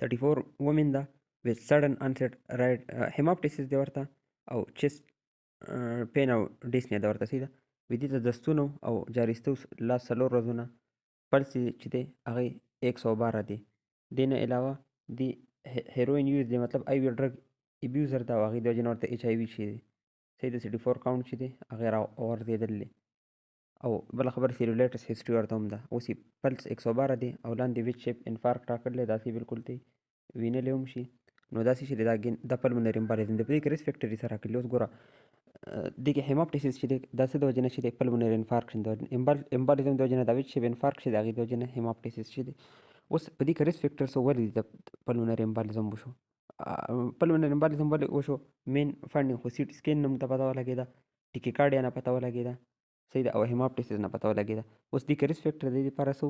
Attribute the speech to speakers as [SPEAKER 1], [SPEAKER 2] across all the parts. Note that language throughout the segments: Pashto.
[SPEAKER 1] 34 women ده with sudden onset right hemoptysis دی ورته او chest pain او dyspnea ده ورته سیده ودې ته د ستونو او جاریستو لا 4 ورځونه پلس چې دی هغې 112 دی. دې نه علاوه دی هیروین یوز دی مطلب آی وي ډرګ ابیوزر ده او هغې د وجې نه ورته ایچ آی وي شي دی صحیح د 64 کاونټ چې دی هغې راغورځېدل دی. او بله خبره سیرولیټس هسټري ورته هم ده اوس یې پلس 112 دی او لاندې ویچ شیپ انفارکټ راکړلی داسې بالکل دی وینلی هم شي نو داسې چې دی دا پلمونري امبالیزم دی په دې کې ریسک فیکټري سره راکړلي. اوس ګوره دې کې هیماپټیسس چې دی دا څه د وجې نه چې دی پلمونري انفارکشن د امبالیزم د وجې نه دا ویچ شیپ انفارکټ چې دی هغې د وجې نه هیماپټیسس چې دی. اوس په دې کې ریسک فیکټرس ولې د پلمونري امبالیزم وشو پلمونري امبالیزم ولې وشو مین فنډینګ خو سي ټي سکین نه ته پته ولګېده ټیکیکارډیا نه پته ولګېده صحیح ده او هیماپټیسس نه پته ولګېده. اوس دې کې ریسک فیکټر د دې لپاره څه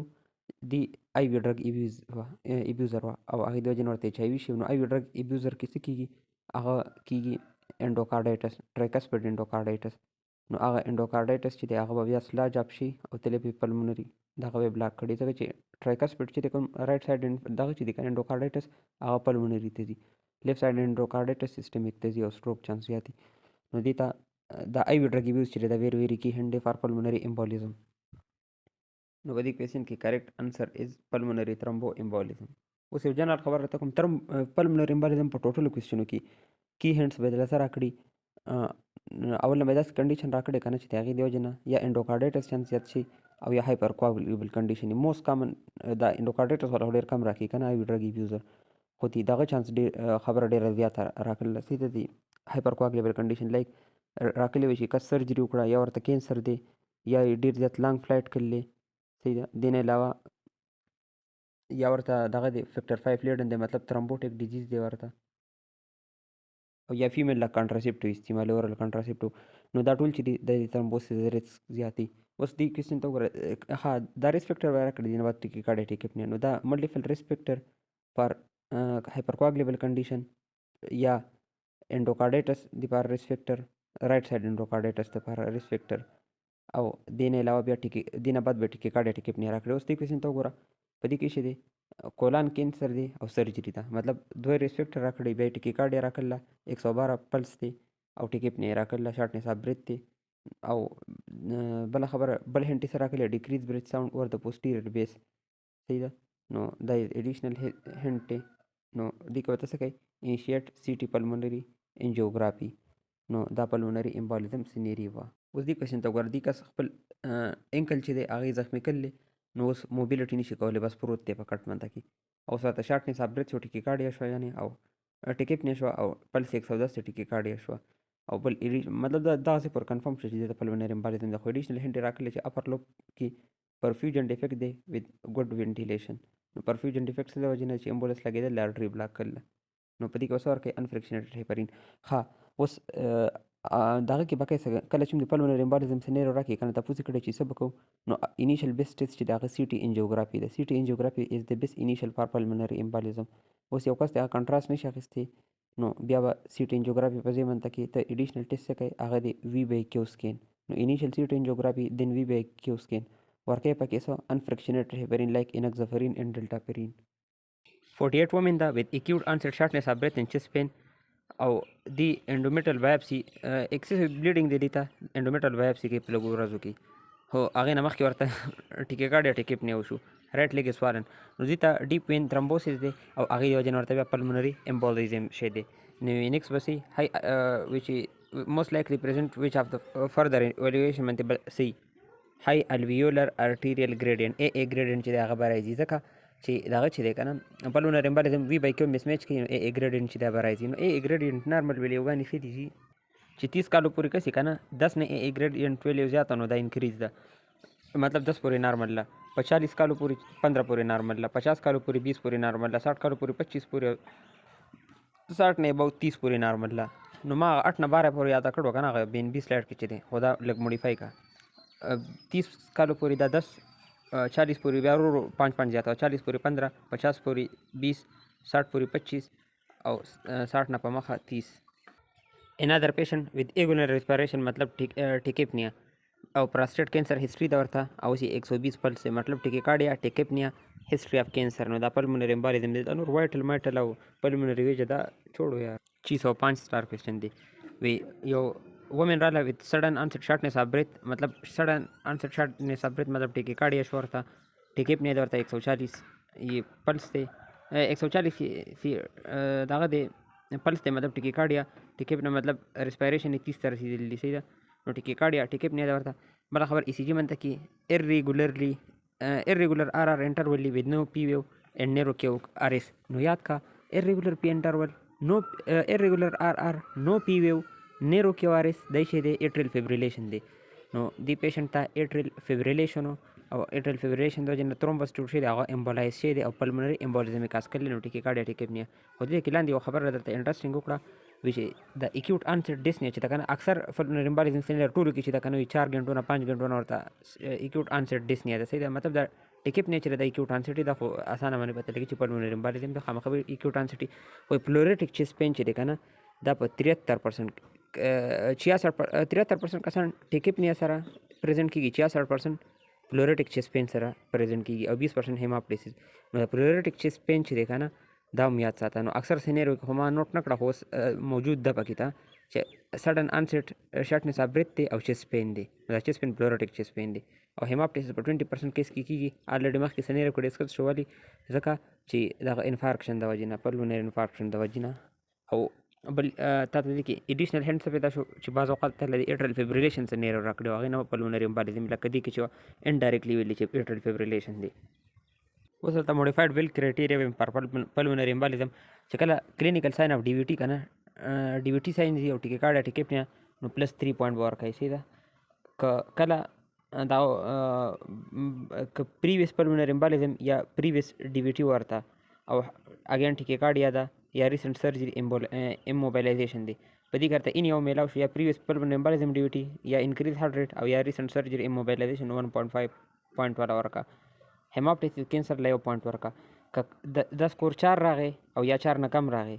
[SPEAKER 1] دی آی وي ډرګ ابیوزر وه او هغې د وجې نه ورته ایچ آی وي شي نو آی وي ډرګ ابیوزر کې څه کېږي هغه کېږي انډوکارډایټس ټریکسپیډ انډوکارډایټس نو هغه انډوکارډایټس چې دی هغه به بیا سلا جاب شي او تلې به پلمونري دغه به بلاک کړي ځکه چې ټریکسپیډ چې دی کوم رایټ سایډ دغه چې دی که انډوکارډایټس هغه پلمونري ته ځي لیفټ سایډ انډوکارډایټس سیسټمیک ته ځي او سټروک چانس زیات دي. نو دې ته د آی وي ډرګ ابیوز چې دی دا ویری کی هینډ دی فار پلمونري امبولیزم. نو په دې کوېسچن کې کریکټ انسر از پلمونري ترمبو امبولیزم. اوس یو جنرال خبره راته کوم پلمونري امبولیزم په ټوټلو کوېسچنو کې کی هینډس به دله څه راکړي اول نه به داسې کنډیشن راکړی که نه چې د هغې د وجې نه یا انډوکارډایټس چانس زیات شي او یا هایپر کوآګولیبل کنډیشن موست کامن دا انډوکارډایټس والا ډېر کم راکړي که نه آی وي ډرګ ابیوزر خو دغه چانس خبره ډېره زیاته راکړله سیده دی هایپر کوآګولیبل کنډیشن لایک راکړلی وي چې کس سرجري وکړه یا ورته کینسر دی یا یې ډېر زیات لانګ فلایټ کړلی صحیح ده. دې نه علاوه یا ورته دغه دی فیکټر 5 لیډن دی مطلب ترمبوټیک ډیزیز دی ورته او یا فیمیل لا کانټراسیپټیو استعمالي اورل کانټراسیپټیو نو دا ټول چې دی د ترمبوسس ریسک زیاتوي. اوس دې کوېسچن ته وګوره ها دا ریسک فیکټر به راکړي دي نه بعد ټیکیکارډیا ټیکیپنیا نو دا ملټیپل ریسک فیکټر فار هایپر کوآګولیبل کنډیشن یا انډوکارډایټس دپاره ریسک فیکټر رایټ سایډ انډوکارډایټس دپاره ریسک فیکټر او دې نه علاوه بیا دې نه بعد بیا ټیکیکارډیا ټیکیپنیا راکړي. اوس دې کوېسچن ته وګوره په دې کې چې دی کولان کینسر دی او سرجري ده مطلب دوه ریسک فیکټر راکړي بیا ټیکیکارډیا راکړله 112 پلس دی او ټیکیپنیا راکړله شارټنس اف بریث دی او بله خبره بل هینټ یې څه راکړلی ډیکریز بریث ساوند اور د پوسټیریور بیس صحیح ده نو دا ایډیشنل هینټ دی. نو دې کې ورته څه کوي انیشیټ سی ټي پلمونري انجیوګرافي نو دا پلمونري امبالیزم سینیری وه. اوس دې کوېسچن ته وګوره دې کس خپل انکل چې دی هغې زخمي کړلی نو اوس موبیلیټي نشي کولی بس پروت دی په کټ منده کې او ورته شارټنس اف بریث شو ټیکیکارډیا شوه یعنې او ټیکیپنیا شوه او پلس 110 ټیکیکارډیا شوه او بل مطلب دا دغسې پر کنفرم شو چې د پلمونري امبالیزم دی خو ایډیشنل هینټ یې راکړلی چې اپر لوب کې پرفیوژن ډیفیکټ دی وذ ګډ وینټیلیشن نو پرفیوژن ډیفیکټ څه د وجې نه چې امبولس لګېدل د ارټري بلاک کړله نو په دې کې اوس ورکوي انفریکشنیټډ هیپرین. ښه اوس دغه کې به کوي کله چې موږ د پلمونري امبالیزم سینیریو راکړي که نه تپوس یې کړی چې څه به کوو نو انیشل بیسټ ټیسټ چې د هغه سی ټي انجیوګرافي ده سی ټي انجیوګرافي از د بیسټ انیشل فار پلمونري امبالیزم. اوس یو کس د هغه کنټراسټ نشي اخیستی نو بیا به سی ټي انجیوګرافي په ځای منته کې ته ایډیشنل ټیسټ څه کوي هغه دی وي بای کیو سکین نو انیشل سی ټي انجیوګرافي دین وي بای کیو سکین ورکوي پکې څه انفریکشنیټډ هیپرین لایک انکزفرین اینډ ډلټاپرین. 48 women ده with acute onset shortness of breath and chest pain او دی انډومیټل بایپسي ایکسیسیو بلیډینګ دی ته انډومیټل بایپسي کې په لږو ورځو کې هو هغې نه مخکې ورته ټیکیکارډیا ټیکیپنیا وشو رایټ لیګ سوالن نو دې ته ډیپ وین ترمبوسس دی او هغې د وجې نه ورته بیا پلمونري امبولیزم شی دی. نو نیکسټ به سي هاي وچ موست لایکلی پرزنټ وچ اف د فردر ایوالویشن باندې سی هاي الویولر ارټیریل ګریډینټ ای ګریډینټ چې دی هغه به راځي ځکه چې دغه چې دی که نه پلمونري امبالیزم وي بای کیو مس میچ کوي نو ای ګریډینټ چې دی به راځي نو ای ګریډینټ نارمل ویلیوګانې ښه دي چې 30 کالو پورې کسي که نه 10 نه ای ګریډینټ ویلیو زیاته نو دا انکریز ده مطلب 10 پورې نارمل له 40 کالو پورې 15 پورې نارمل له 50 کالو پورې 20 پورې نارمل له 60 کالو پورې 25 پورې 60 نه اباوت 30 پورې نارمل له نو ما 8 نه 12 پورې یاده کړو که نه هغه بین 20 سلایډ کې چې دی خو دا لږ موډیفای کا 30 کالو پورې دا 10 40 پورې بیا ورو 5 زیاته 40 پورې 15 50 پورې 20 60 پورې 25 او 60 نه په مخه 30. another patient with irregular respiration مطلب ټیکیپنیا او پراسټیټ کینسر هسټري ده ورته او 120 پلس مطلب ټیکیکارډیا ټیکیپنیا history of cancer no the pulmonary embolism दे नोर vital माइटल او pulmonary wedge दा छोड़ो यार 605 star question दे वे यो women राला with sudden onset shortness of breath मतलब sudden onset shortness of breath मतलब टेकिकार्डिया शोर था टेकिपनिया दे वर्ता 140 ये पल्स थे 140 सी दागा दे पल्स थे मतलब टेकिकार्डिया टेकिपना मतलब रेस्पिरेशन 30 तरह से दिल्ली सीधा नो टेकिकार्डिया टेकिपनिया दे वर्ता बड़ा खबर ईसीजी मनता की irregularly irregular RR interval with no P wave and narrow Q RS. No याद का irregular P interval, no irregular RR, no P wave, narrow Q RS दैशे दे atrial fibrillation they. No the patient था atrial fibrillation हो और atrial fibrillation दो जन थ्रोम्बस टूटे दे आगा एम्बोलाइज शे दे और pulmonary embolism में कास कर ले नोटी की कार्डियक टेक्निया. होती है किलान दियो खबर रहता है इंटरेस्टिंग होकड़ा which the acute onset dyspnea چې دا کنه اکثر pulmonary embolism سینر ټولو کې چې دا کنه 4 غنټو نه 5 غنټو نه ورته acute onset dyspnea ده صحیح ده مطلب دا ټیکپ نیچر د acute onset دا خو اسانه باندې پته لګي چې pulmonary embolism د خامخوي acute onset وي pleuritic chest pain چې ده کنه دا په 73% 73% کسان ټیکپ نیا سره پریزنٹ کیږي 66% pleuritic chest pain سره پریزنٹ کیږي او 20% هیماپټیسس نو pleuritic chest pain چې ده کنه دا هم یاد ساته نو اکثر سینیرو کې هم نوٹ نه کړه خو موجود ده پکې ته چې سډن انسیټ شارټنس اف بریث دی او چیست پین دی دا چیست پین پلورټیک چیست پین دی او هیماپټیسس په 20% کیس کې کیږي الریډي مخکې سینیرو کې ډیسکس شوالي ځکه چې دا انفارکشن د وجې نه پلمونری انفارکشن د وجې نه او بل تاسو دې کې اډیشنل هند څه پیدا شو چې بعض اوقات ته د ایټرل فیبریلیشن سینیرو راکړي هغه نه پلمونری امبالیزم لکه دې کې چې انډایرکټلی ویلي چې ایټرل فیبریلیشن دی اوس ورته موډیفاید ویل کرایټیریا پر پلمونری امبالیزم چې کله کلینیکل ساين اف ډي وی ټي کنه ډي وی ټي ساين دی او ټیکیکارډیا ټیکپنیا نو پلس 3 پوینټ ورکای سي دا کله دا ک پریویس پلمونری امبالیزم یا پریویس ډي وی ټي ورته او اگین ټیکیکارډیا دا یا ریسنٹ سرجری اموبایلایزیشن دی په دې کرته ان یو میلاو شو یا پریویس پلمونری امبالیزم ډي وی ټي یا انکریز هارت ریټ او یا ریسنٹ سرجری اموبایلایزیشن 1.5 پوینټ والا ورکا هیماپټیسس کینسر له یو پوینټ ورکا د سکور 4 راغی او یا 4 نه کم راغی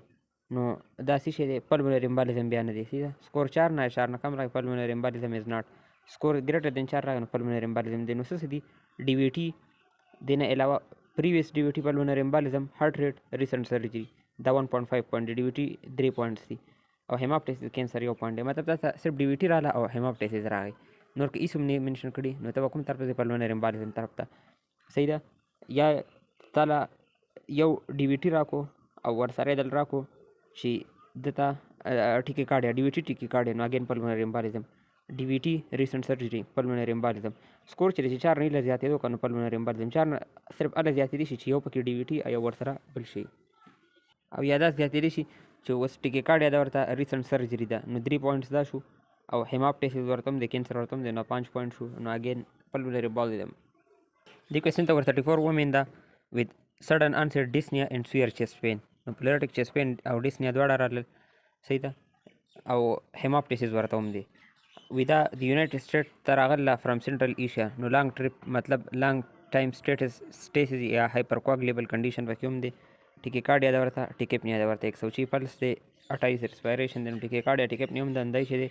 [SPEAKER 1] نو دا څه شی دی پلمونری امبالیزم بیا نه دی سیده سکور 4 نه 4 نه کم راغی پلمونری امبالیزم از ناٹ سکور ګریټر دین 4 راغی نو پلمونری امبالیزم دی نو څه دی ډي وی ټي دینه علاوه پریویس ډي وی ټي پلمونری امبالیزم هارت ریټ ریسنٹ سرجری دا 1.5 پوینټ ډي وی ټي 3 پوینټس دی او هیماپټیسس کینسر یو پوینټ دی مطلب دا صرف ډي وی ټي رااله او هیماپټیسس راغی نور کې ایسوم نه منشن کړي نو ته کوم طرف ته پلمونری امبالیزم طرف ته صحیح ده یا تعالی یو ډي وی ټي راکو او ورسره دل راکو چې دته ټیکیکارډیا ډي وی ټي ټیکیکارډیا نو اگین پلمونری امبالیزم ډي وی ټي ریسنٹ سرجری پلمونری امبالیزم سکور چې 4 نه لزیاتې دوه کنه پلمونری امبالیزم 4 صرف ال زیاتې دي چې یو پکې ډي وی ټي او ورسره بل شي او یادا زیاتې دي چې وس ټیکیکارډیا دا ورته ریسنٹ سرجری ده نو 3 پوینټس دا شو او هیماپټیسس ورته د کینسر ورته د 5 پوینټ شو نو اگین پلمونری امبالیزم The question number 34 women da with sudden onset dyspnea and severe chest pain. No pleuritic chest pain او dyspnea دواړه راغلل صحیح ده او هیماپټیسس ورته هم دی ودا د یونایټډ سټیټ ته راغله فرام سنټرل ایشیا نو لانګ ټریپ مطلب لانګ ټایم سټیسز یا هایپر کوګلیبل کنډیشن پکې هم دی ټیکیکارډیا د ورته ټیکپنیا د ورته 106 پلس دی 28 ریسپیریشن د ټیکیکارډیا ټیکپنیا هم د اندای شه دی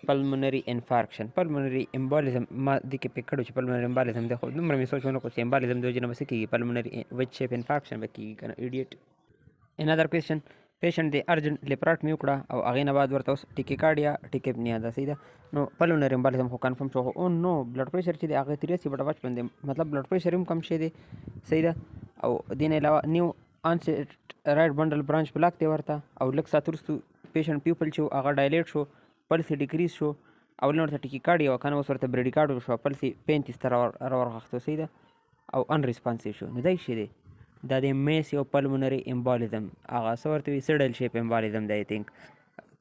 [SPEAKER 1] پلمونری انفارکشن پلمونری امبالیزم ما د کې پکړو چې پلمونری امبالیزم د خو دومره می سوچونه کو چې امبالیزم د جنب سکی پلمونری وچ شیپ انفارکشن وکي کنه ایډیټ انادر کوېسچن پیشنٹ دی ارجنٹ لیپراټمی وکړه او هغه نه بعد ورته اوس ټیکیکارډیا ټیکپنیا ده سیده نو پلمونری امبالیزم خو کنفرم شو او نو بلډ پریشر چې دی هغه 83/55 دی مطلب بلډ پریشر هم کم شه دی سیده او دین علاوه نیو انسیټ رائټ بنډل برانچ بلاک دی ورته او لک ساتورستو پیشنٹ پیپل چې هغه ډایلیټ شو پلس ډیکریز شو او لنور ته ټیکیکارډیا کنه اوس ورته بریډیکارډ شو پلس 35 تر ورغښتو سیده او ان ریسپانسیو شو نو دای شي دی دا د میس یو پلمونری امبالیزم هغه سورته وی سډل شیپ امبالیزم دی تھنک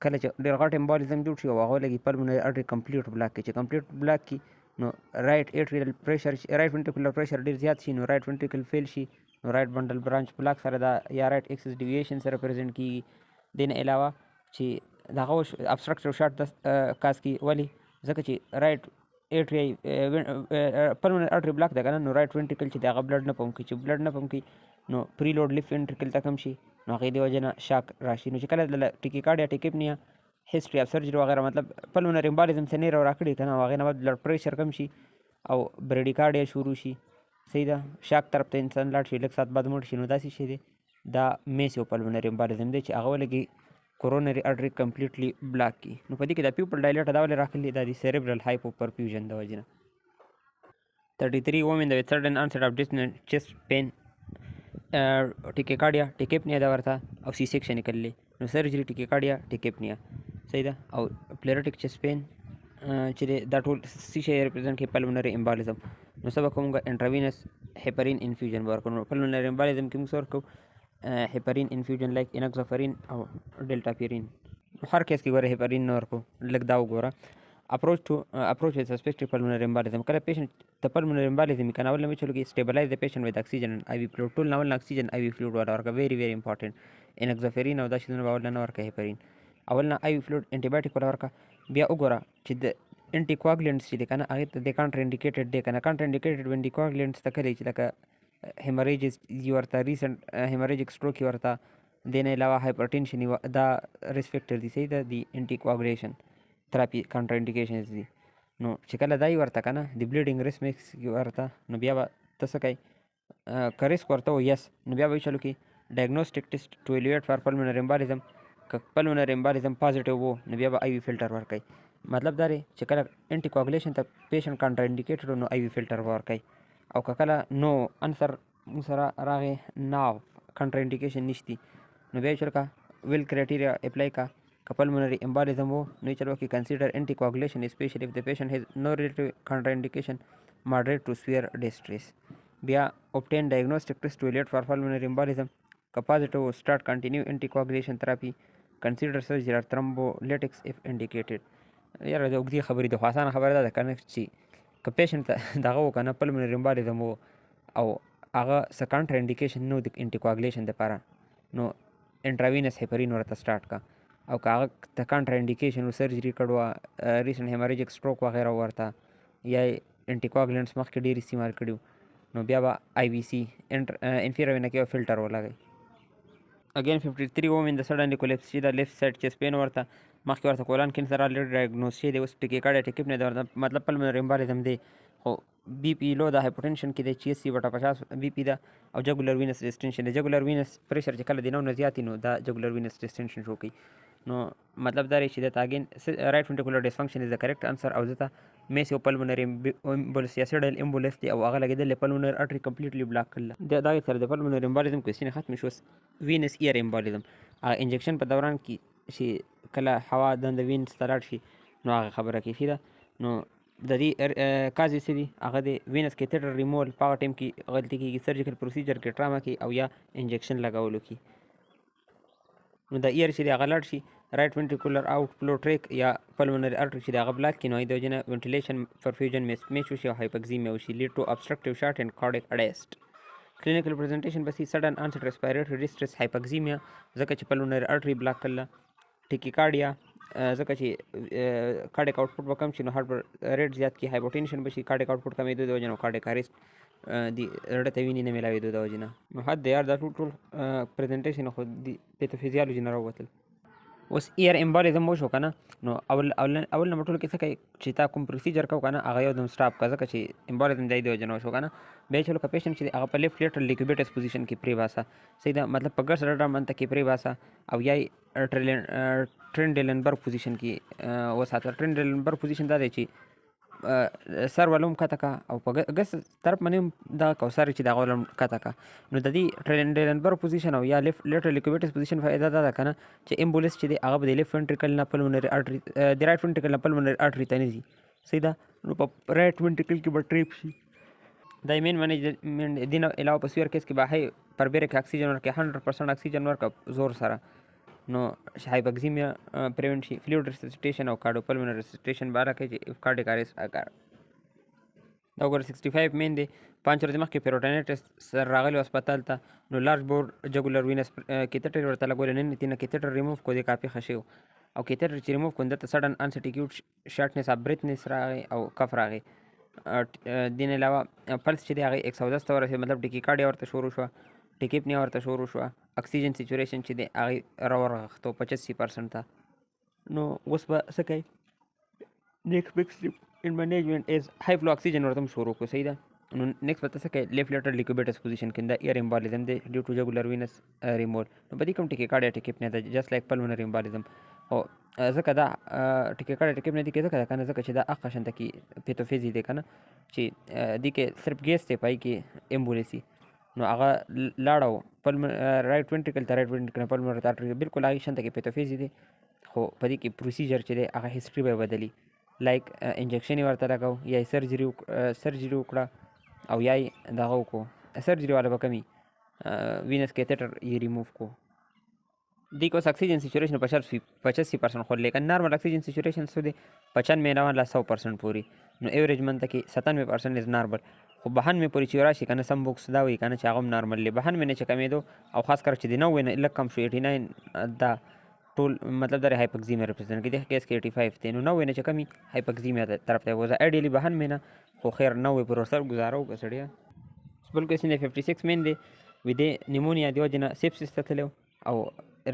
[SPEAKER 1] کله چې ډیر غټ امبالیزم جوړ شي او هغه لګي پلمونری ارټری کمپلیټ بلاک کی چې کمپلیټ بلاک کی نو رائټ ایټریل پریشر رائټ ventricular پریشر ډیر زیات شي نو رائټ ventricle فیل شي نو رائټ بنډل برانچ بلاک سره دا یا رائټ ایکسس ډیویشن سره پریزنٹ کیږي دین علاوه چې دغه ابستراکټیو شارټ کاس کی ولی ځکه چې رائټ ایټری پلمونری ارټری بلاک ده کنه نو رائټ ventricle چې دغه بلډ نه پمپ کوي چې بلډ نه پمپ کوي نو پری لوډ لیفت ventricle ته کم شي نو هغه دی وجنه شاک راشي نو چې کله ټیکیکارډیا ټیکپنیا هیستوري اف سرجری وغیرہ مطلب پلمونری امبالیزم څخه نه راکړي کنه هغه نه بلډ پریشر کم شي او بریډیکارډیا شروع شي صحیح ده. شاک طرف ته انسان لاړ شي لږ ساعت بعد مړ شي نو داسې شی دی دا میسیوپلمونري امبالیزم دی چې هغه ولګي کورونري ارټري کمپلیټلی بلاک کی. نو په دې کې د پیپل ډایلیټ دا ولې راغلی دا د سیریبرل هایپوپرفیوژن د وجې نه. 33 women with sudden onset of dyspnea chest pain ټیکیکارډیا ټیکیپنیا دا ورته او سی سیکشن یې کړلی نو سرجري ټیکیکارډیا ټیکیپنیا صحیح ده. او پلیرټیک چیست پین چې دا ټول سی شی ریپرزنټ کوي پلمونري امبالیزم. نو سبا کومګه انټراوینس هیپرین انفیوژن ورکړو. نو پلمونري امبالیزم کې موږ ورکو هیپرین انفیوژن لایک انکزافرین او ډلټاپیرین. هر کیس کې ګوره هیپرین نه ورکو لږ دا وګوره. approach with suspected pulmonary embolism کله پیشنټ ته pulmonary embolism کنه اول نه چلو کې stabilize the patient with oxygen and IV fluid ټول ناول oxygen IV fluid ورکه very very important انکزافرین او دا شنو باور نه ورکه هیپرین اول نه IV fluid انټي بایوټیک ورکه. بیا وګوره چې د انټي کواګولینټس چې کنه هغه ته د کانټر انډیکیټډ دی کنه کانټر انډیکیټډ انټي کواګولینټس ته کلی چې لکه هیمریجز ورته ریسنت هیمریجک سټروک ورته دین علاوه هایپرټنشن دا ریسک فیکټر دی صحیح ده دی انټي کواګولیشن تھراپی کانټر انډیکیشنز دي. نو چې کله دای ورته کنه د بلیډینګ ریسک میکس ورته نو بیا به تاسو کوي کریس ورته یس نو بیا به چلو کې ډایګنوستیک ټیسټ ټو ایلیویټ فار پلمونری امبالیزم ک پلمونری امبالیزم پازیټیو وو نو بیا به آی وی فلټر ورکړي. مطلب دا دی چې کله انټي کواګولیشن ته پیشنټ کانټر انډیکیټډ نو آی وی فلټر ورکړي او کله نو انسر سره راغی ناو کانټر انډیکیشن نشتی نو بیا چل کا ویل کرایټیریا اپلای کا pulmonary embolism wo no chalo ki consider anticoagulation especially if the patient has no relative contraindication moderate to severe distress. Bia obtain diagnostic test to evaluate for pulmonary embolism positive start continue anticoagulation therapy consider surgery or thrombolytics if indicated. یاره د اوږدې خبرې د خو اسانه خبره ده کنه چې که پیشنټ دغه وکنه pulmonary embolism و او هغه څه کانټر انډیکیشن نو د انټیکواګولیشن دپاره نو انټراوینس هیپرین ورته سټارټ کا او که هغه ته کانټر انډیکیشن و سرجري کړو ریسنټ هیمریجک سټروک وغیره ورته یا انټیکواګولینټس مخکې ډېر استعمال کړي نو بیا به آی وي سی انفیرا وینا کې فلټر ولګئ. اگین 53 women د سډنلی کولیپس چې د لیفت سایډ چیست پین ورته مخکې ورته کولان کینسر الریډي ډایګنوز شوی دی اوس ټیکیکارډیا ټیکیپنیا دی ورته مطلب پلمونری امبالیزم دی خو بی پی لو د هایپرټنشن کې دی چې 80/50 بی پی ده او جګولر وینس ډیسټنشن دی. جګولر وینس پریشر چې کله دی نو زیات نو دا جګولر وینس ډیسټنشن شو کوي. نو مطلب دا چې د تاګین رائټ ventricular dysfunction is the correct answer او ځته میسیو پلمونری امبولس یا سیډل امبولس دی او هغه لګیدل پلمونری ارټری کمپلیټلی بلاک کړل دا سره د پلمونری امبالیزم کوېسچن ختم شو. وینس ایر امبالیزم انجکشن په دوران کې چې کله هوا د وینس ته لاړ شي نو هغه خبره کیږي ده. نو د دې کازې څه دي هغه د وینس کیتھیټر ریمول په هغه ټایم کې غلطي کیږي سرجیکل پروسیجر کې ټراما کې او یا انجکشن لګولو کې نو د ایر چې هغه لاړ شي رائټ ventricular outflow tract یا pulmonary artery چې هغه بلاک کړي نو د وجې نه ventilation perfusion mismatch وشي او hypoxemia وشي lead to obstructive short and cardiac arrest. clinical presentation بس sudden onset respiratory distress hypoxemia ځکه چې pulmonary artery بلاک کړله ټیکیکارډیا ځکه چې کارډیک آوټپوټ به کم شي نو هارت ریټ زیات کی هایپوټنشن به شي کارډیک آوټپوټ کمېدو د وجې نه کارډیک اریسټ د زړه ته وینې نه میلاوېدو د وجې نه نو حد دی یار دا ټول پریزنټیشن خو د پیتوفیزیالوجي نه راووتل. اوس ایر امبالیزم وشو که نه نو اول نمبر ټولو کې څه کوي چې تا کوم پروسیجر کوو که نه هغه یو دم سټاپ کړه ځکه چې امبالیزم دی د وجې نه وشو که نه بیا چلو که پیشنټ چې دی هغه په لیفټ لیټرل ډیکوبیټس پوزیشن کې پرېباسه صحیح ده مطلب په ګډ سره ډمنته کې پرېباسه او یا ټرینډیلنبرګ پوزیشن کې وساته. ټرینډیلنبرګ پوزیشن دا دی چې سر ولوم کته کا او په ګس طرف باندې دا کوثر چې دا غولم کته کا نو د دې ټرینډیلنبرګ پوزیشن او یا لیفټ لیټرل ډیکوبیټس پوزیشن فائدہ دا ده کنه چې امبولس چې دی هغه د لیفټ ventricle نه پلمونری ارټری د رائټ ventricle نه پلمونری ارټری ته نه ځي صحیح ده نو په رائټ ventricle کې به ټریپ شي دا مین منیجمنت دین علاوه په سویر کیس کې به هي پربیرک اکسیجن ورکړي 100% اکسیجن ورکړه زور سره نو هایپوکسیمیا پریونټ شي فلویډ ریسسیټیشن او کارډیوپلمونری ریسسیټیشن باره کې چې کارډیک اریسټ اګر دا وګوره 65 مین دی 5 ورځې مخکې پیروټینایټس سر راغلی هسپتال ته نو لارج بور جګولر وینس کیتھیټر ورته لګولی نن تینه کیتھیټر ریموف کو دی کافي ښه شوی او کیتھیټر چې ریموف کړو دته سډن انسټ اکیوټ شارټنس اف بریتنس راغی او کف راغی دین علاوه پلس چې دی هغه 110 ته ورسېد مطلب ټیکیکارډیا ورته شروع شوه ټیکیپنیا ورته شروع شوه اکسیجن سیچوریشن چې دی هغه راورغښتو 85% ته نو اوس به څه کوي نیکسټ بیگ سټیپ ان مینجمنٹ از های فلو اکسیجن ورته شروع کړو صحیح ده نو نیکست به ته څه کوي لیفټ لیټرل لیکوبیټس پوزیشن کې دا ایر امبالیزم دی ډیو ټو جګولر وینس ریمول. نو په دې کوم ټیکیکارډیا ټیکیپنیا ده جست لایک پلمونري امبالیزم. او ځکه دا ټیکیکارډیا ټیکیپنیا دي کې ځکه ده کنه ځکه چې دا اقا شانته کې پیتوفیزي دی کنه چې دې کې صرف ګیس دی پای کې امبولیسي. نو هغه لاړو رایټ وینټریکل ته رایټ وینټریکل پلمونري ارټری بالکل هغه شانته کې پیتوفیزي دی خو په دې کې پروسیجر چې دی هغه هیستوري به بدلی لایک انجکشن یې ورته لګاو یا سرجري وکړه او یا یې دغه وکړو سرجري والا به کمی وینس کیتیټر یې ریموو کو. دی کو اکسیجن سیچوریشن 85% خو لیکن نارمل اکسیجن سیچوریشن سو دی 95 لا 100% پوری. نو ایوریج منته کې 97% از نارمل خو 92 پوری چې راشي کنه سم بوکس دا وی کنه چې هغه نارمل لی 92 نه چې کمیدو او خاص کر چې دی 90 نه لکه کم شو 89 دا ټول مطلب دا هایپوکسیمیا ریپرزنټ کوي. د کیس کې 85 دی نو 90 نه چې کمی هایپوکسیمیا طرف ته وځه ایډیلی 92 نه خو خیر 90 پر سر گزارو کسړیا. بل کوېسچن دی 56 مین دی وی دی نیمونیا دی وجنه سیپسس ته تلو او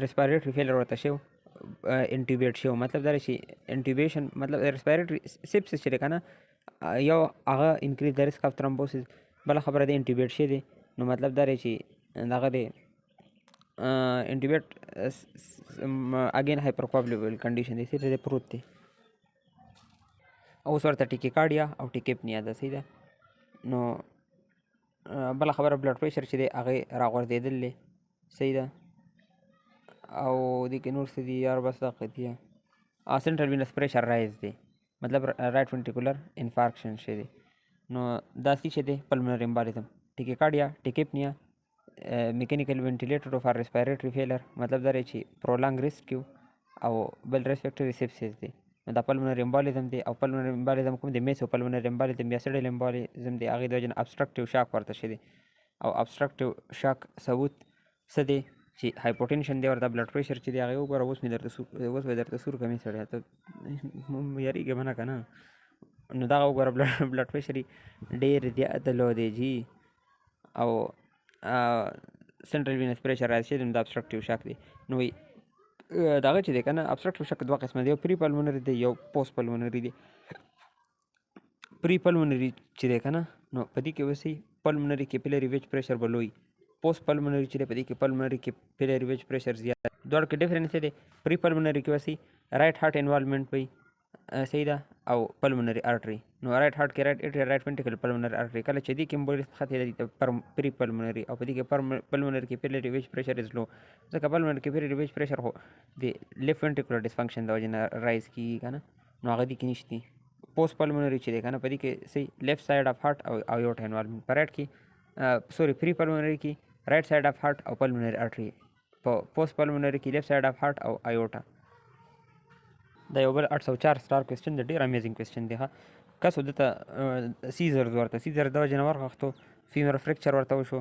[SPEAKER 1] ریسپیریټری فیلر ورته شو انټیوبیټ شو مطلب دا شي انټیوبیشن مطلب ریسپیریټری سیپسس چې کنه یو هغه انکریز د ریسک اف ترومبوسس بل خبره دی انټیوبیټ شي دی نو مطلب دا چې دغه دی انټیوبیټ اگین هایپرکوابلیبل کنډیشن دی سیټ دی پروت دی او ورته ټیکیکارډیا او ټیکیپنیا ده صحیح ده. نو بل خبره بلډ پریشر چې دی هغه راغورځېدل دی صحیح ده او دې کې نور څه دي یار بس دغه دي سنټرل وینس پریشر رایز دی مطلب رایټ وینټریکولر انفارکشن شي دی. نو دا څه دی پلمونري امبالیزم ټیکیکارډیا ټیکیپنیا میکانیکل وینټیلیټر فار ریسپیریټری فیلر مطلب دا چې پرولانګ ریسکیو او بل ریسپیکټری سیپسس دی. نو دا پلمونري امبالیزم دی او پلمونري امبالیزم کوم دی میسو پلمونري امبالیزم یا سیډل امبالیزم دی هغه د وجه ابسټرکټیو شاک ورته شي دی او ابسټرکټیو شاک ثبوت څه دی چې هایپوټینشن دی ورته بلډ پریشر چې دی هغه وګوره اوس مې درته سور کمی سړی ته یاریږي به نه که نه نو دغه وګوره بلډ پریشر ډېر زیات لو دی جي او سنټرل وینس پریشر رایز شي نو دا ابسټرکټیو شاک دی. نو دغه چې دی که نه ابسټرکټیو شاک دوه قسمه دی یو پری پلمونري دی یو پوسټ پلمونري دی. پری پلمونري چې دی که نه نو په دې کې اوسئ پلمونري کیپیلري ویج پریشر به لوی پوسټ پلمونري چې دی په دې کې پلمونري کیپیلري ویج پریشر زیات دواړو کې ډفرنس دی. پری پلمونري کې اوسئ رایټ هارټ انوالومنټ وي صحیح ده او پلمونري ارټري. نو رایټ هارټ کې رایټ وینټریکل پلمونري ارټري کله چې دې کې امبولیس خطي دی پری پلمونري او په دې کې پلمونري کیپیلري ویج پریشر از لو ځکه پلمونري کیپیلري ویج پریشر خو د لیفټ وینټریکولر ډسفنکشن د وجې نه رایز کیږي که نه نو هغه دې کې نشته. پوسټ پلمونري چې دی که نه په دې کې صحیح لیفټ سایډ اف هارټ او ایورټا انوالومنټ په رایټ کې سوري پری پلمونري کې رایټ سایډ اف هارټ او پلمونري ارټري په پوسټ پلمونري کې لیفټ سایډ اف هارټ او ایورټا. دا یو بل 804 سټار کوېسچن دی ډېر امیزینګ کوېسچن دی ښه کس دته سیزرز ورته سیزر د وجې نه ورغښتو فیمر فریکچر ورته وشو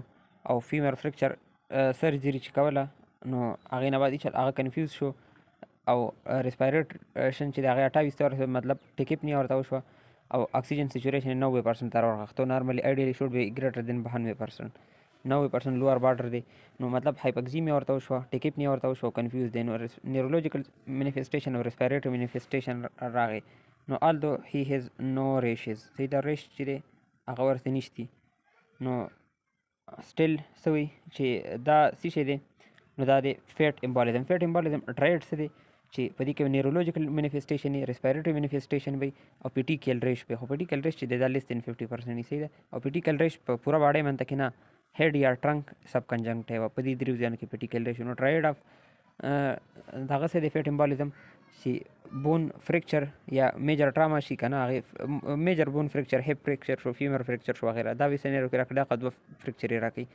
[SPEAKER 1] او فیمر فریکچر سرجري چې کوله نو هغې نه بعد هغه کنفیوز شو او ریسپیریټیشن چې د هغې 28 ته ورسېد مطلب ټیکیپنیا ورته وشوه او اکسیجن سیچوریشن 90% ته راورغښتو نارملی ایډیلی شوډ بی ګریټر دین 92% 90% لوور بارډر دی نو مطلب هایپوکسیمیا ورته وشوه ټیکیپنیا ورته وشوه کنفیوز دی نو نیورولوجیکل منیفیسټیشن او ریسپیریټري منیفیسټیشن راغی نو آلدو هی هیز نو ریشز صحیح دا ریش چې دی هغه ورته نشتی نو سټیل څه وي چې دا څه شی دی نو دا دی فیټ امبالیزم ټرایډ څه دی چې په دې کې نیورولوجیکل منیفیسټیشن وي ریسپیریټري منیفیسټیشن وي او پیټیکل ریش وي خو پیټیکل ریش چې دی دا لیس دین 50% وي صحیح ده او پیټیکل ریش په پوره باډۍ منته کې نه هیډ یا ټرنک سب کنجنکټیوا په دې دریو ځایونو کې پیټیکل ریش نو ټرایډ اف دغه څه دی فیټ امبالیزم چې بون فریکچر یا میجر ټراما شي که نه هغې میجر بون فریکچر هیپ فریکچر شو فیمر فریکچر شو وغیره دا ویسنیرو کې راکړي دا دوه فریکچر یې راکوي.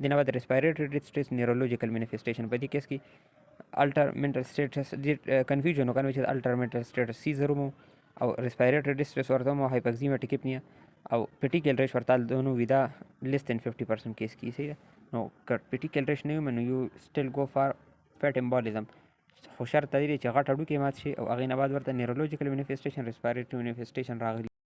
[SPEAKER 1] دې نه بعد ریسپیریټري ډسټریس نیورولوجیکل منیفیسټیشن په دې کیس کې الټر منټل سټیټس کنفیوژن وکړو چې الټر منټل سټیټس سیزر مو او ریسپیریټري ډسټریس ورته مو هایپوکسیمیا ټیکیپنیا او پیټیکل ریش ورته دونو ودا لیس دین 50% کیس کې صحیح ده نو که پیټیکل ریش نه وي نو یو سټیل گو فار فیټ امبالیزم خو شرط دی چې غټ هډوکي مات شي او هغې نه بعد ورته نیورولوجیکل منیفیسټیشن ریسپیریټري منیفیسټیشن راغلي